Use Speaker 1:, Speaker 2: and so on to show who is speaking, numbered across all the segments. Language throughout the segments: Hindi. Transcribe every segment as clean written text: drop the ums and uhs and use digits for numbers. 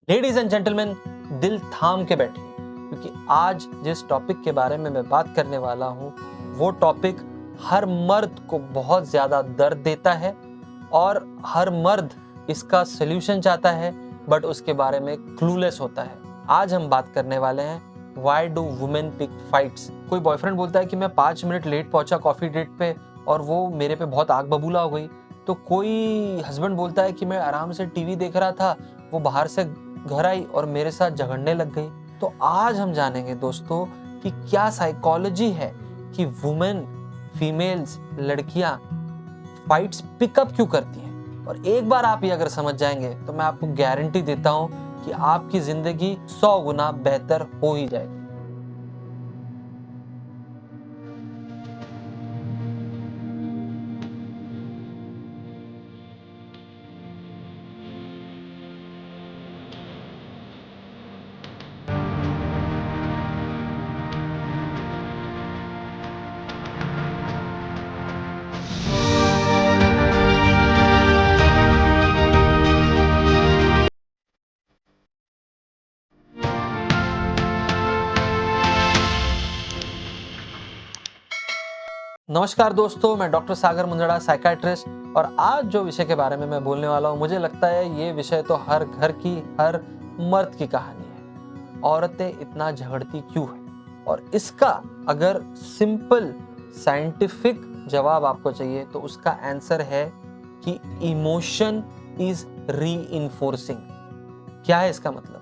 Speaker 1: लेडीज एंड जेंटलमैन, दिल थाम के बैठिए, क्योंकि आज जिस टॉपिक के बारे में मैं बात करने वाला हूँ वो टॉपिक हर मर्द को बहुत ज्यादा दर्द देता है और हर मर्द इसका सलूशन चाहता है, बट उसके बारे में क्लूलेस होता है। आज हम बात करने वाले हैं why do women pick fights. कोई बॉयफ्रेंड बोलता है कि मैं 5 मिनट लेट पहुंचा कॉफी डेट पे और वो मेरे पे बहुत आग बबूला हो गई। तो कोई हस्बैंड बोलता है कि मैं आराम से टीवी देख रहा था, वो बाहर से घर आई और मेरे साथ झगड़ने लग गई। तो आज हम जानेंगे दोस्तों कि क्या साइकोलॉजी है कि वुमेन, फीमेल्स, लड़कियां फाइट्स पिकअप क्यों करती हैं। और एक बार आप ये अगर समझ जाएंगे तो मैं आपको गारंटी देता हूं कि आपकी जिंदगी 100 गुना बेहतर हो ही जाएगी। नमस्कार दोस्तों, मैं डॉक्टर सागर मुंदड़ा, साइकाट्रिस्ट, और आज जो विषय के बारे में मैं बोलने वाला हूँ, मुझे लगता है ये विषय तो हर घर की, हर मर्द की कहानी है। औरतें इतना झगड़ती क्यों है? और इसका अगर सिंपल साइंटिफिक जवाब आपको चाहिए तो उसका आंसर है कि इमोशन इज रीइंफोर्सिंग। क्या है इसका मतलब?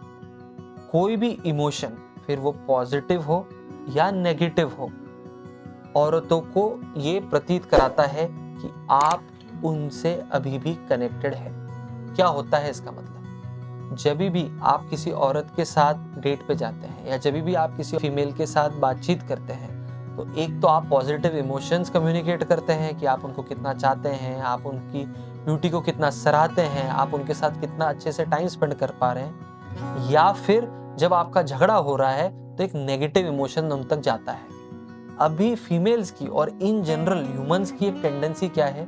Speaker 1: कोई भी इमोशन, फिर वो पॉजिटिव हो या नेगेटिव हो, औरतों को ये प्रतीत कराता है कि आप उनसे अभी भी कनेक्टेड है। क्या होता है इसका मतलब? जब भी आप किसी औरत के साथ डेट पे जाते हैं या जब भी आप किसी फीमेल के साथ बातचीत करते हैं, तो एक तो आप पॉजिटिव इमोशंस कम्युनिकेट करते हैं कि आप उनको कितना चाहते हैं, आप उनकी ब्यूटी को कितना सराहते हैं, आप उनके साथ कितना अच्छे से टाइम स्पेंड कर पा रहे हैं। या फिर जब आपका झगड़ा हो रहा है तो एक नेगेटिव इमोशन उन तक जाता है। अभी फीमेल्स की और इन जनरल ह्यूमंस की एक टेंडेंसी क्या है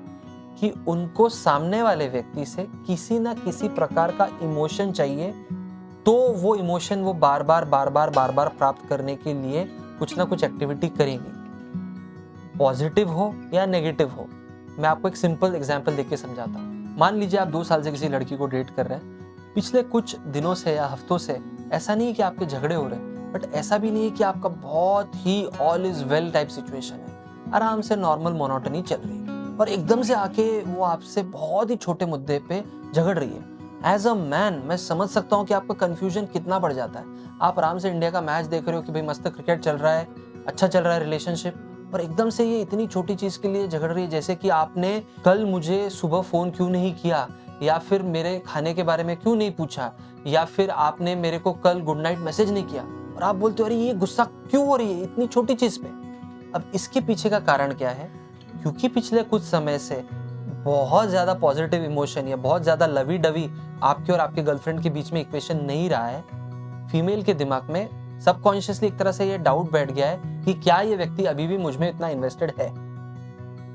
Speaker 1: कि उनको सामने वाले व्यक्ति से किसी ना किसी प्रकार का इमोशन चाहिए, तो वो इमोशन वो बार बार प्राप्त करने के लिए कुछ ना कुछ एक्टिविटी करेंगी, पॉजिटिव हो या नेगेटिव हो। मैं आपको एक सिंपल एग्जांपल देके समझाता हूँ। मान लीजिए आप 2 साल से किसी लड़की को डेट कर रहे हैं। पिछले कुछ दिनों से या हफ्तों से ऐसा नहीं है कि आपके झगड़े हो रहे हैं, बट ऐसा भी नहीं है कि आपका बहुत ही all is well type situation है। आराम से नॉर्मल मोनोटनी चल रही है और एकदम से आके वो आपसे बहुत ही छोटे मुद्दे पे झगड़ रही है। एज अ मैन मैं समझ सकता हूँ कि आपका कंफ्यूजन कितना बढ़ जाता है। आप आराम से इंडिया का मैच देख रहे हो कि भाई मस्त क्रिकेट चल रहा है, अच्छा चल रहा है रिलेशनशिप, और एकदम से ये इतनी छोटी चीज के लिए झगड़ रही है, जैसे कि आपने कल मुझे सुबह फोन क्यों नहीं किया, या फिर मेरे खाने के बारे में क्यों नहीं पूछा, या फिर आपने मेरे को कल गुड नाइट मैसेज नहीं किया। और आप बोलते हो अरे ये गुस्सा क्यों हो रही है इतनी छोटी चीज पे। अब इसके पीछे का कारण क्या है? क्योंकि पिछले कुछ समय से बहुत ज्यादा पॉजिटिव इमोशन या बहुत ज्यादा लवी डवी आपके और आपके गर्लफ्रेंड के बीच में इक्वेशन नहीं रहा है। फीमेल के दिमाग में सबकॉन्शियसली एक तरह से ये डाउट बैठ गया है कि क्या ये व्यक्ति अभी भी मुझ में इतना इन्वेस्टेड है।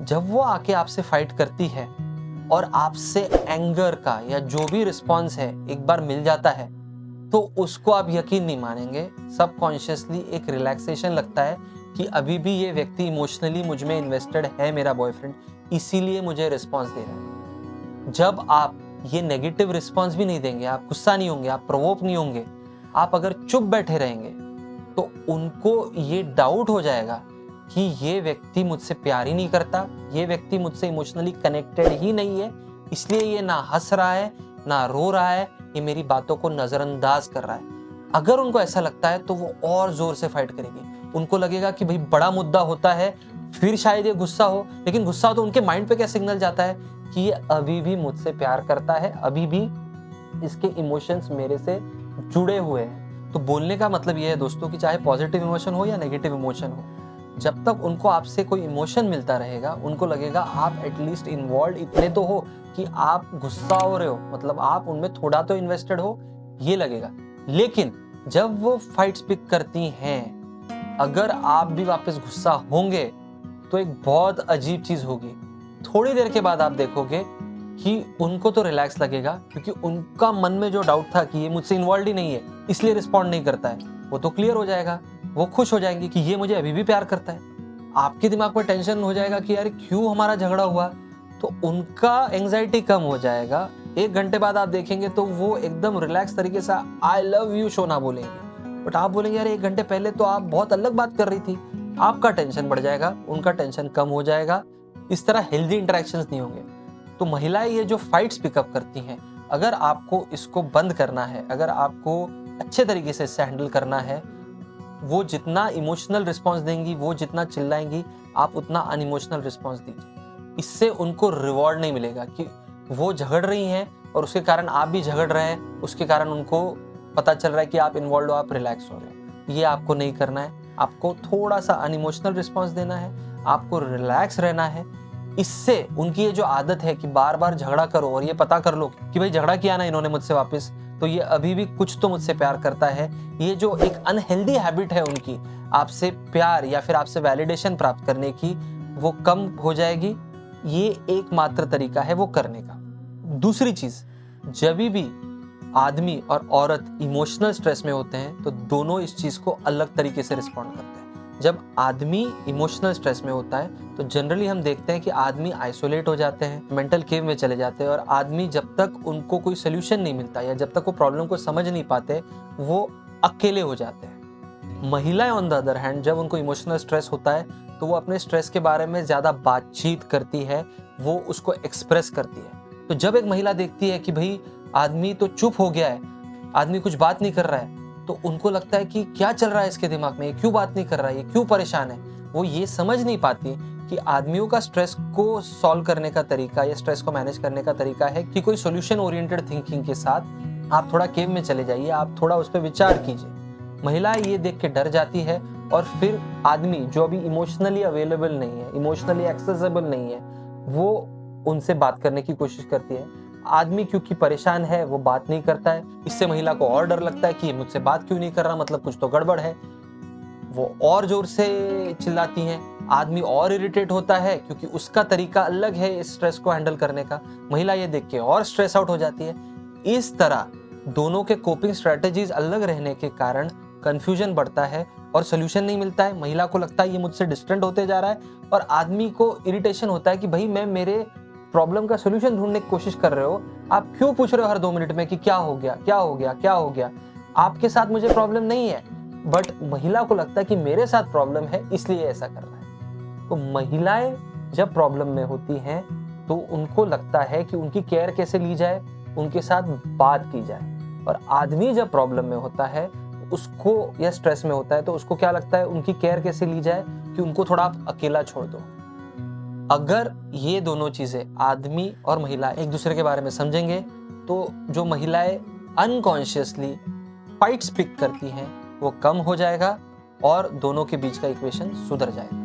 Speaker 1: जब वो आके आपसे फाइट करती है और आपसे एंगर का या जो भी रिस्पॉन्स है एक बार मिल जाता है, तो उसको आप यकीन नहीं मानेंगे, सबकॉन्शियसली एक रिलैक्सेशन लगता है कि अभी भी ये व्यक्ति इमोशनली मुझ में इन्वेस्टेड है, मेरा बॉयफ्रेंड, इसीलिए मुझे रिस्पॉन्स दे रहा है। जब आप ये नेगेटिव रिस्पॉन्स भी नहीं देंगे, आप गुस्सा नहीं होंगे, आप प्रोवोक नहीं होंगे, आप अगर चुप बैठे रहेंगे, तो उनको ये डाउट हो जाएगा कि ये व्यक्ति मुझसे प्यार ही नहीं करता, ये व्यक्ति मुझसे इमोशनली कनेक्टेड ही नहीं है, इसलिए ये ना हंस रहा है ना रो रहा है, ये मेरी बातों को नजरअंदाज कर रहा है। अगर उनको ऐसा लगता है तो वो और जोर से फाइट करेगी। उनको लगेगा कि भाई बड़ा मुद्दा होता है फिर शायद ये गुस्सा हो, लेकिन गुस्सा हो तो उनके माइंड पे क्या सिग्नल जाता है कि ये अभी भी मुझसे प्यार करता है, अभी भी इसके इमोशंस मेरे से जुड़े हुए हैं। तो बोलने का मतलब ये है दोस्तों कि चाहे पॉजिटिव इमोशन हो या नेगेटिव इमोशन हो, जब तक उनको आपसे कोई इमोशन मिलता रहेगा, उनको लगेगा आप एटलीस्ट इन्वॉल्व इतने तो हो कि आप गुस्सा हो रहे हो, मतलब आप उनमें थोड़ा तो इन्वेस्टेड हो, ये लगेगा। लेकिन जब वो फाइट्स पिक करती हैं, अगर आप भी वापस गुस्सा होंगे तो एक बहुत अजीब चीज होगी। थोड़ी देर के बाद आप देखोगे कि उनको तो रिलैक्स लगेगा, क्योंकि उनका मन में जो डाउट था कि ये मुझसे इन्वॉल्व ही नहीं है इसलिए रिस्पॉन्ड नहीं करता है, वो तो क्लियर हो जाएगा। वो खुश हो जाएंगे कि ये मुझे अभी भी प्यार करता है। आपके दिमाग में टेंशन हो जाएगा कि यार क्यों हमारा झगड़ा हुआ, तो उनका एंजाइटी कम हो जाएगा। 1 घंटे बाद आप देखेंगे तो वो एकदम रिलैक्स तरीके से आई लव यू शोना बोलेंगे, बट आप बोलेंगे यार 1 घंटे पहले तो आप बहुत अलग बात कर रही थी। आपका टेंशन बढ़ जाएगा, उनका टेंशन कम हो जाएगा। इस तरह हेल्दी इंटरेक्शंस नहीं होंगे। तो महिलाएं ये जो फाइट्स पिकअप करती हैं, अगर आपको इसको बंद करना है, अगर आपको अच्छे तरीके से इससे हैंडल करना है, वो जितना इमोशनल रिस्पॉन्स देंगी, वो जितना चिल्लाएंगी, आप उतना अनइमोशनल रिस्पॉन्स दीजिए। इससे उनको रिवॉर्ड नहीं मिलेगा कि वो झगड़ रही हैं और उसके कारण आप भी झगड़ रहे हैं, उसके कारण उनको पता चल रहा है कि आप इन्वॉल्व हो, आप रिलैक्स हो रहे हो। ये आपको नहीं करना है। आपको थोड़ा सा अनइमोशनल रिस्पॉन्स देना है, आपको रिलैक्स रहना है। इससे उनकी ये जो आदत है कि बार बार झगड़ा करो और ये पता कर लो कि भाई झगड़ा किया ना इन्होंने मुझसे वापस, तो ये अभी भी कुछ तो मुझसे प्यार करता है। ये जो एक अनहेल्दी हैबिट है उनकी आपसे प्यार या फिर आपसे वैलिडेशन प्राप्त करने की, वो कम हो जाएगी। ये एकमात्र तरीका है वो करने का। दूसरी चीज, जब भी आदमी और औरत इमोशनल स्ट्रेस में होते हैं तो दोनों इस चीज को अलग तरीके से रिस्पॉन्ड करते हैं। जब आदमी इमोशनल स्ट्रेस में होता है तो जनरली हम देखते हैं कि आदमी आइसोलेट हो जाते हैं, मेंटल केव में चले जाते हैं, और आदमी जब तक उनको कोई सोल्यूशन नहीं मिलता या जब तक वो प्रॉब्लम को समझ नहीं पाते, वो अकेले हो जाते हैं। महिलाएं ऑन द अदर हैंड, जब उनको इमोशनल स्ट्रेस होता है तो वो अपने स्ट्रेस के बारे में ज्यादा बातचीत करती है, वो उसको एक्सप्रेस करती है। तो जब एक महिला देखती है कि भाई आदमी तो चुप हो गया है, आदमी कुछ बात नहीं कर रहा है, तो उनको लगता है कि क्या चल रहा है इसके दिमाग में, ये क्यों बात नहीं कर रहा है, ये क्यों परेशान है। वो ये समझ नहीं पाती कि आदमियों का स्ट्रेस को सॉल्व करने का तरीका या स्ट्रेस को मैनेज करने का तरीका है कि कोई सॉल्यूशन ओरिएंटेड थिंकिंग के साथ आप थोड़ा केव में चले जाइए, आप थोड़ा उस पर विचार कीजिए। महिलाएं ये देख के डर जाती है और फिर आदमी जो अभी इमोशनली अवेलेबल नहीं है, इमोशनली एक्सेसिबल नहीं है, वो उनसे बात करने की कोशिश करती है। आदमी क्योंकि परेशान है वो बात नहीं करता है। इससे महिला को और डर लगता है कि ये मुझसे बात क्यों नहीं कर रहा, मतलब कुछ तो गड़बड़ है। वो और जोर से चिल्लाती हैं। आदमी और इरिटेट होता है क्योंकि उसका तरीका अलग है इस स्ट्रेस को हैंडल करने का। महिला ये देख के और स्ट्रेस आउट हो जाती है। इस तरह दोनों के कोपिंग स्ट्रेटेजीज अलग रहने के कारण कंफ्यूजन बढ़ता है और सोल्यूशन नहीं मिलता है। महिला को लगता है ये मुझसे डिस्टेंट होते जा रहा है, और आदमी को इरिटेशन होता है कि भाई मैं मेरे प्रॉब्लम का सोल्यूशन ढूंढने की कोशिश कर रहे हो, आप क्यों पूछ रहे हो हर 2 मिनट में कि क्या हो गया, क्या हो गया, क्या हो गया। आपके साथ मुझे प्रॉब्लम नहीं है, बट महिला को लगता है कि मेरे साथ प्रॉब्लम है इसलिए ऐसा कर रहा है। तो महिलाएं जब प्रॉब्लम में होती हैं तो उनको लगता है कि उनकी केयर कैसे ली जाए, उनके साथ बात की जाए। और आदमी जब प्रॉब्लम में होता है उसको या स्ट्रेस में होता है तो उसको क्या लगता है, उनकी केयर कैसे ली जाए, कि उनको थोड़ा आप अकेला छोड़ दो। अगर ये दोनों चीजें आदमी और महिला एक दूसरे के बारे में समझेंगे तो जो महिलाएं अनकॉन्शियसली फाइट्स पिक करती हैं वो कम हो जाएगा और दोनों के बीच का इक्वेशन सुधर जाएगा।